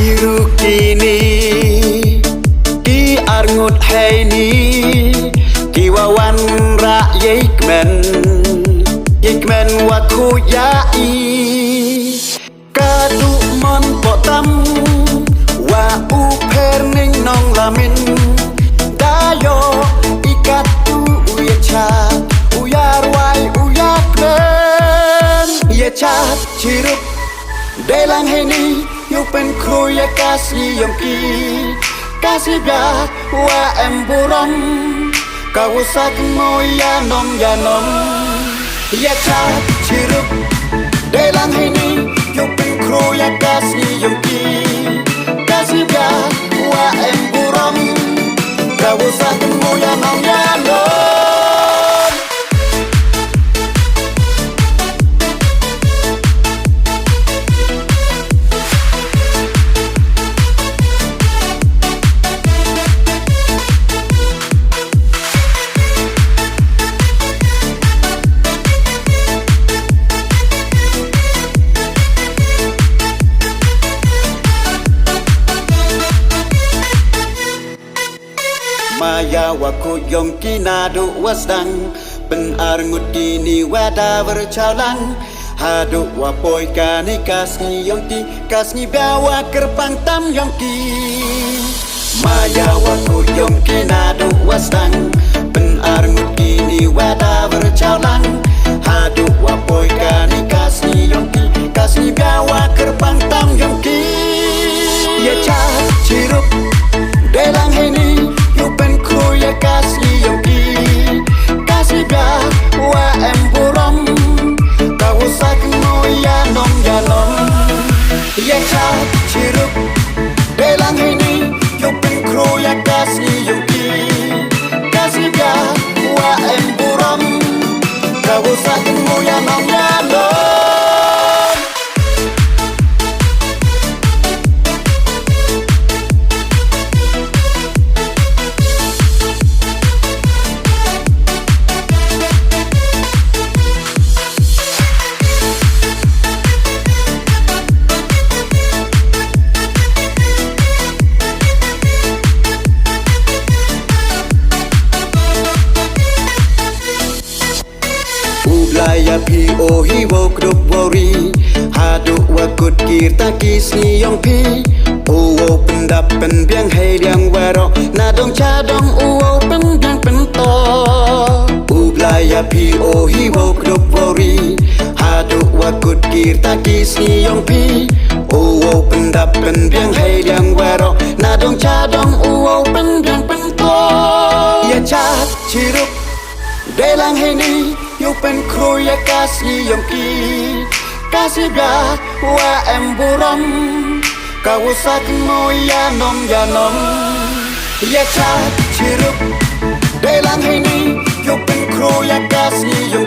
hiru kini ki arngut haini ki wawan ra yikmen waku yai kadu mon potam wa uperning nong lamin dayo ikatu uyachat uyar wai uyakmen yachat chirup Delang heni yu pen kru ya kasih yongki kasih biar wa emburam kau sak mo ya nom ya chat chirup Delang heni yu pen kru ya kasih yongki kasih biar wa emburam kau sak mo ya nom Maya waku yongki nadu wasdang pen arngut kini wada berjalan hadu wapoi kani kasni yongki kasni bawa kerpang tam yongki Maya waku yongki nadu wasdang pen arngut kini wada berjalan hadu wapoi kani kasni yongki kasni bawa kerpang tam yongki ya chat chirup Delang heni pen kru ya kasih yongki kasih biar wa emburam kau sak mo ya nom ya chat chirup Delang heni pen kru ya kasih yongki kasih biar wa emburam kau sak mo ya nom Laya pi o hi wo krup wori hadu wakut kirta kisni yong pi o wo pendap pen biang hei liang waro na dong cha dong o wo pen biang pen to laya pi o hi wo krup wori hadu wakut kirta kisni yong pi o wo pendap pen biang hei liang waro na dong cha dong o wo pen biang pen to ya chat chirup Delang heni yu pen kru ya kasih yongki kasih biar wa emburam kau sak mo ya nom ya chat chirup Delang heni yu pen kru ya kasih yongki